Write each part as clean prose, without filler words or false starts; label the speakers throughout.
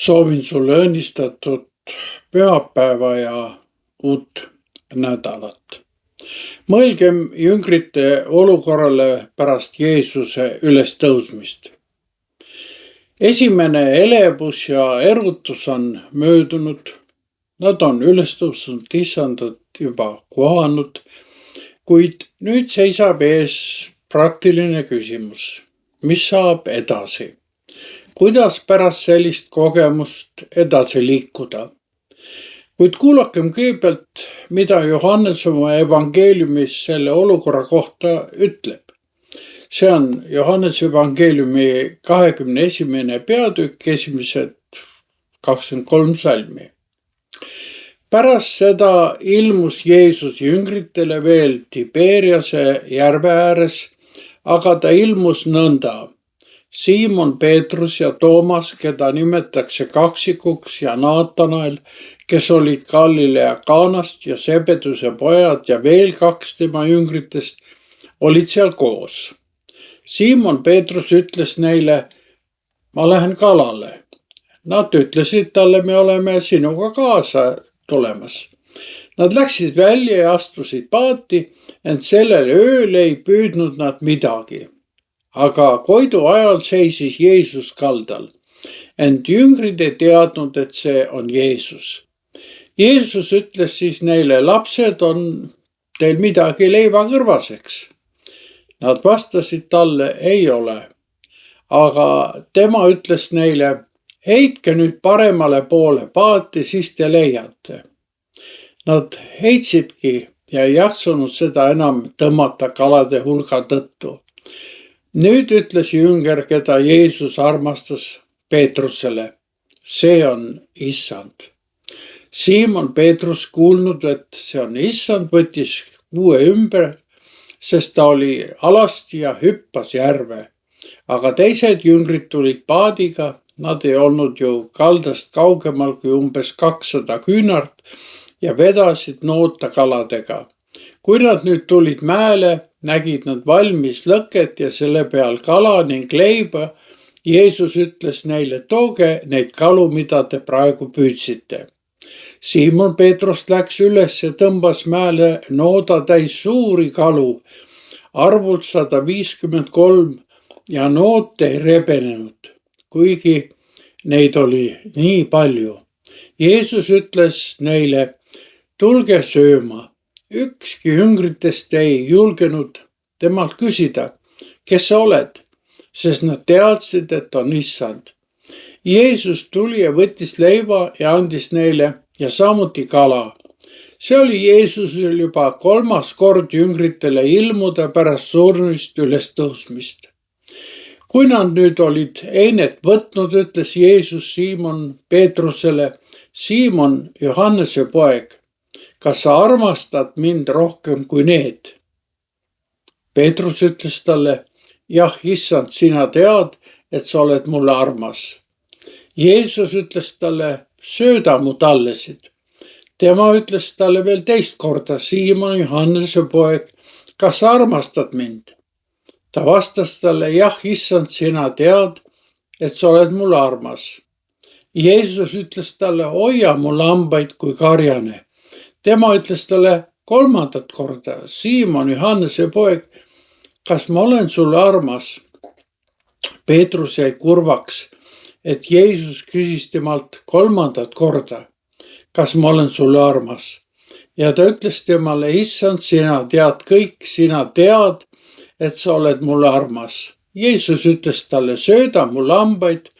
Speaker 1: Soovin sulle õnnistatud pühapäeva ja uut nädalat. Mõelgem jüngrite olukorrale pärast Jeesuse ülestõusmist. Esimene elevus ja erutus on möödunud. Nad on ülestõusnud issandat juba kohanud, kuid nüüd seisab ees praktiline küsimus. Mis saab edasi? Kuidas pärast sellist kogemust edasi liikuda? Kuid kuulakem kõigepealt, mida Johannes oma evangeeliumis selle olukorra kohta ütleb. See on Johannes evangeeliumi 21. peatükk, esimesed 23 salmi. Pärast seda ilmus Jeesus jüngritele veel Tiberiase järve ääres, aga ta ilmus nõnda. Siimon Peetrus ja Toomas, keda nimetatakse kaksikuks, ja Naatanael, kes olid Galilea Kaanast ja Sebeduse pojad ja veel 2 tema jüngritest, olid seal koos. Siimon Peetrus ütles neile, ma lähen kalale. Nad ütlesid talle, me oleme sinuga kaasa tulemas. Nad läksid välja ja astusid paati, ent sellel ööl ei püüdnud nad midagi. Aga Koidu ajal seisis Jeesus kaldal, ent jüngrid ei teadnud, et see on Jeesus. Jeesus ütles siis neile, lapsed, on teil midagi leivakõrvaseks? Nad vastasid talle, ei ole. Aga tema ütles neile, heitke nüüd paremale poole paati, siis te leiate. Nad heitsidki ja ei jaksunud seda enam tõmmata kalade hulga tõttu. Nüüd ütles jünger, keda Jeesus armastas Peetrusele, see on issand. Siimon Peetrus kuulnud, et see on issand, võttis kuue ümber, sest ta oli alasti ja hüppas järve. Aga teised jüngrid tulid paadiga, nad ei olnud ju kaldast kaugemal kui umbes 200 küünart ja vedasid noota kaladega. Kui nad nüüd tulid mäele, nägid nad valmis lõket ja selle peal kala ning leiba. Jeesus ütles neile, tooge neid kalu, mida te praegu püüdsite. Siimon Peetrus läks üles ja tõmbas mäele nooda täis suuri kalu, arvult 153 ja noot ei rebenenud, kuigi neid oli nii palju. Jeesus ütles neile, tulge sööma. Ükski jüngritest ei julgenud temalt küsida, kes sa oled, sest nad teadsid, et on issand. Jeesus tuli ja võttis leiva ja andis neile ja samuti kala. See oli Jeesusel juba 3. kord jüngritele ilmuda pärast surnust ülestõusmist. Kui nad nüüd olid einet võtnud, ütles Jeesus Siimon Peetrusele, Siimon, Johannese poeg, kas sa armastad mind rohkem kui need? Peetrus ütles talle, jah, issand, sina tead, et sa oled mulle armas. Jeesus ütles talle, sööda mu tallesid. Tema ütles talle veel teist korda, Siimon, Johannese poeg, kas sa armastad mind? Ta vastas talle, jah, issand, sina tead, et sa oled mulle armas. Jeesus ütles talle, hoia mu lambaid kui karjane. Tema ütles talle 3. korda, Siimon, Johannese poeg, kas ma olen sulle armas? Peetrus jäi kurvaks, et Jeesus küsis temalt 3. korda, kas ma olen sulle armas? Ja ta ütles temale, issand, sina tead kõik, sina tead, et sa oled mulle armas. Jeesus ütles talle, sööda mu lambaid.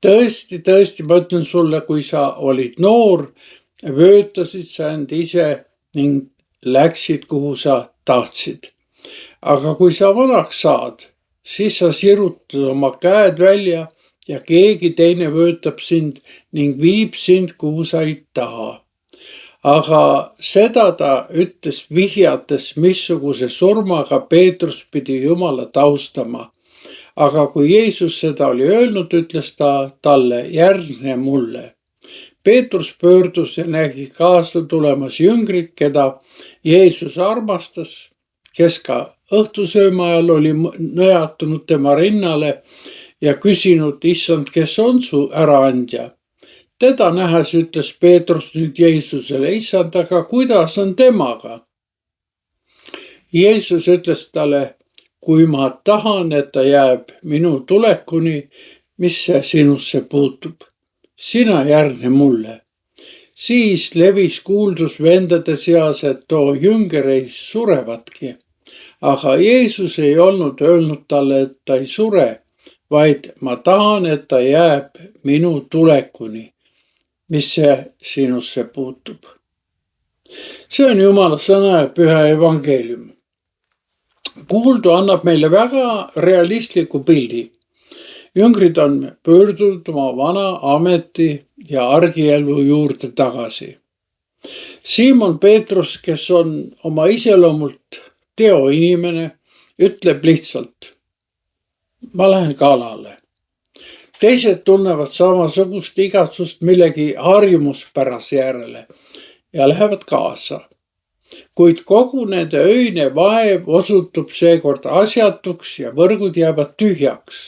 Speaker 1: Tõesti, ma ütlen sulle, kui sa olid noor, vöötasid sa end ise ning läksid, kuhu sa tahtsid. Aga kui sa vanaks saad, siis sa sirutad oma käed välja ja keegi teine vöötab sind ning viib sind, kuhu sa ei taha. Aga seda ta ütles vihjates, missuguse surmaga Peetrus pidi Jumala taustama. Aga kui Jeesus seda oli öelnud, ütles ta talle, järgne mulle. Peetrus pöördus ja nägi kaasa tulemas jüngrid, keda Jeesus armastas, kes ka õhtusööma ajal oli nõjatunud tema rinnale ja küsinud, issand, kes on su äraandja? Teda nähes ütles Peetrus nüüd Jeesusele, issand, aga kuidas on temaga? Jeesus ütles talle, kui ma tahan, et ta jääb minu tulekuni, mis see sinusse puutub, sina järgne mulle. Siis levis kuuldus vendade seas, et too jünger ei surevatki. Aga Jeesus ei olnud öelnud talle, et ta ei sure, vaid ma tahan, et ta jääb minu tulekuni, mis see sinusse puutub. See on Jumala sõna ja püha evangeelium. Kuuldu annab meile väga realistliku pildi. Jüngrid on pöördunud oma vana ameti ja argielu juurde tagasi. Siimon Peetrus, kes on oma iseloomult teoinimene, ütleb lihtsalt, ma lähen kalale. Teised tunnevad samasugust igatsust millegi harjumuspärase järele ja lähevad kaasa. Kuid kogu nende öine vaev osutub seekord asjatuks ja võrgud jäävad tühjaks.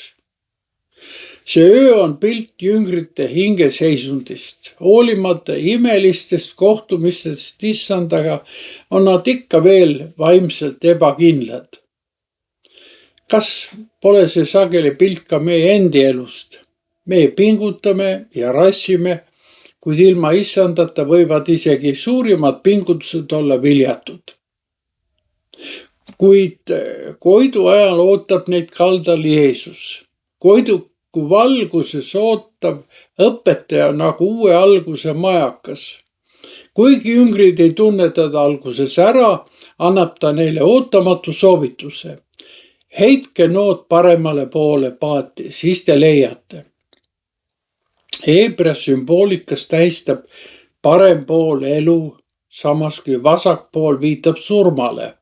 Speaker 1: See öö on pilt jüngrite hingeseisundist. Hoolimata imelistest kohtumistest issandaga on nad ikka veel vaimselt ebakindlad. Kas pole see sageli pilt ka meie endi elust? Me pingutame ja rassime, kuid ilma issandata võivad isegi suurimad pingutused olla viljatud. Kuid Koidu ajal ootab neid kaldal Jeesus. Koidu valguses ootab õpetaja nagu uue alguse majakas. Kuigi jüngrid ei tunne teda alguses ära, annab ta neile ootamatu soovituse. Heitke nood paremale poole paati, siis te leiate. Heebrea sümboolikas tähistab parem pool elu, samas kui vasak pool viitab surmale.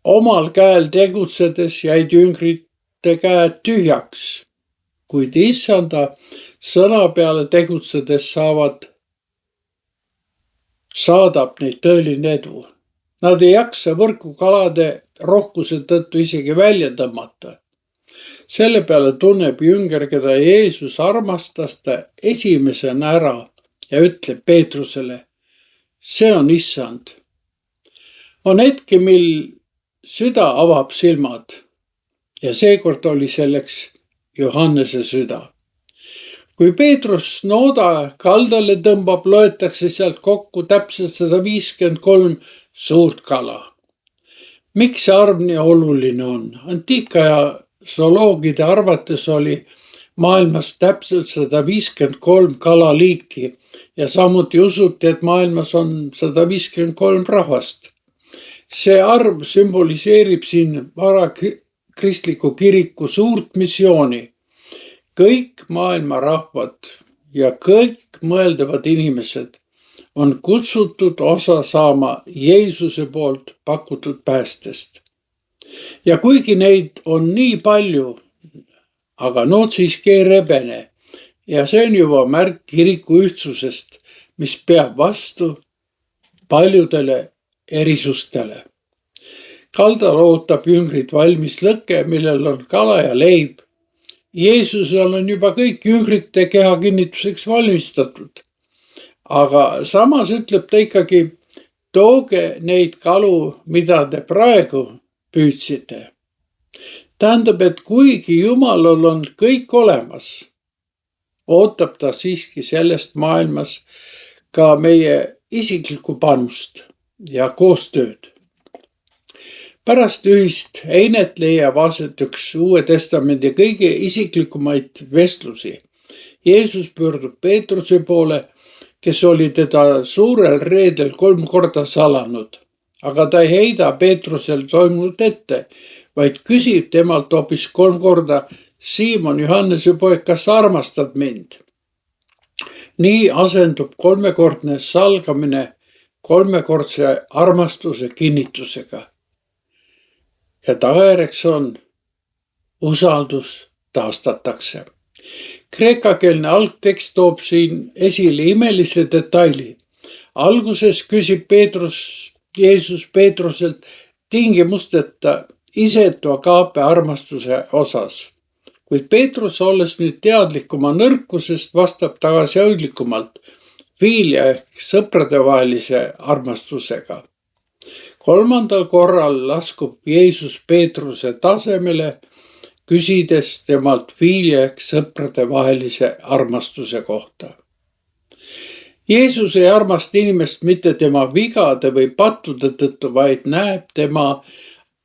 Speaker 1: Omal käel tegutsedes jäid jüngrid käed tühjaks, kuid issanda sõna peale tegutsedes saadab neid tõeline edu. Nad ei jaksa võrku kalade rohkuse tõttu isegi välja tõmmata. Selle peale tunneb jünger, keda Jeesus armastas, ta esimesena ära ja ütleb Peetrusele, see on issand. On hetki, mil süda avab silmad. Ja seekord oli selleks Johannese süda. Kui Peetrus nooda kaldale tõmbab, loetakse sealt kokku täpselt 153 suurt kala. Miks see arv nii oluline on? Antiikaja zooloogide arvates oli maailmas täpselt 153 kalaliiki ja samuti usuti, et maailmas on 153 rahvast. See arv sümboliseerib siin kristliku kiriku suurt missiooni. Kõik maailma rahvad ja kõik mõeldavad inimesed on kutsutud osa saama Jeesuse poolt pakutud päästest. Ja kuigi neid on nii palju, aga nood siiski ei rebene ja see on juba märk kiriku ühtsusest, mis peab vastu paljudele erisustele. Kaldal ootab jüngrid valmis lõke, millel on kala ja leib. Jeesusel on juba kõik jüngrite keha kinnituseks valmistatud. Aga samas ütleb ta ikkagi, tooge neid kalu, mida te praegu püüdsite. Tähendab, et kuigi Jumalal on kõik olemas, ootab ta siiski sellest maailmas ka meie isiklikku panust ja koostööd. Pärast ühist einet leiab aset üks Uue Testamendi kõige isiklikumaid vestlusi. Jeesus pöördub Peetruse poole, kes oli teda suurel reedel 3 korda salanud, aga ta ei heida Peetrusel toimunud ette, vaid küsib temalt hoopis 3 korda, Siimon, Johannese poeg, kas sa armastad mind? Nii asendub 3-kordne salgamine 3-kordse armastuse kinnitusega. Ja tagajärjeks on usaldus taastatakse. Kreekakeelne algtekst toob siin esile imelise detaili. Alguses küsib Jeesus Peetruselt tingimusteta isetu agaape armastuse osas. Kuid Peetrus, olles nüüd teadlik oma nõrkusest, vastab tagasihoidlikumalt fiilia ehk sõpradevahelise armastusega. 3. korral laskub Jeesus Peetruse tasemele, küsides temalt fiilia ehk sõpradevahelise armastuse kohta. Jeesus ei armasta inimest mitte tema vigade või pattude tõttu, vaid näeb tema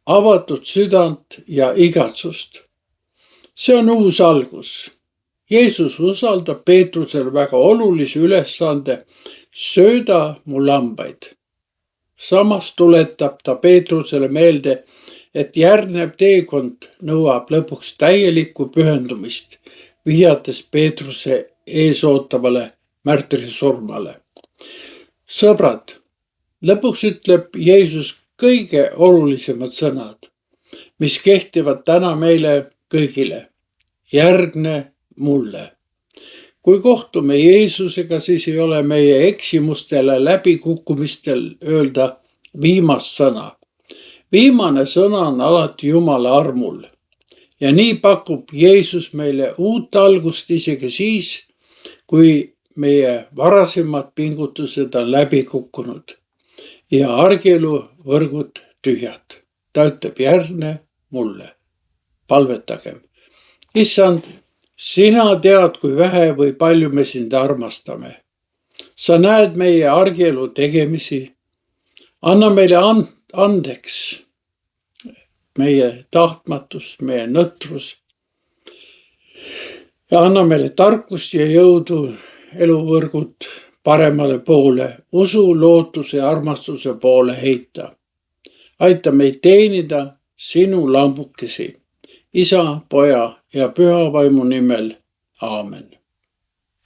Speaker 1: avatud südant ja igatsust. See on uus algus. Jeesus usaldab Peetrusele väga olulise ülesande: sööda mu lambaid. Samas tuletab ta Peetrusele meelde, et järgnev teekond nõuab lõpuks täielikku pühendumist, vihjates Peetruse eesootavale märtrisurmale. Sõbrad, lõpuks ütleb Jeesus kõige olulisemad sõnad, mis kehtivad täna meile kõigile. Järgne mulle. Kui kohtume Jeesusega, siis ei ole meie eksimustele läbikukkumistel öelda viimast sõna. Viimane sõna on alati Jumala armul. Ja nii pakub Jeesus meile uut algust isegi siis, kui meie varasemad pingutused on läbi kukkunud ja argielu võrgud tühjad. Ta ütleb: järgne mulle. Palvetagem. Issand, sina tead, kui vähe või palju me sind armastame. Sa näed meie argielu tegemisi. Anna meile andeks meie tahtmatus, meie nõtrus. Ja anna meile tarkust ja jõudu eluvõrgud paremale poole, usu, lootuse ja armastuse poole heita. Aita meid teenida sinu lambukesi. Isa, Poja ja Püha Vaimu nimel. Aamen.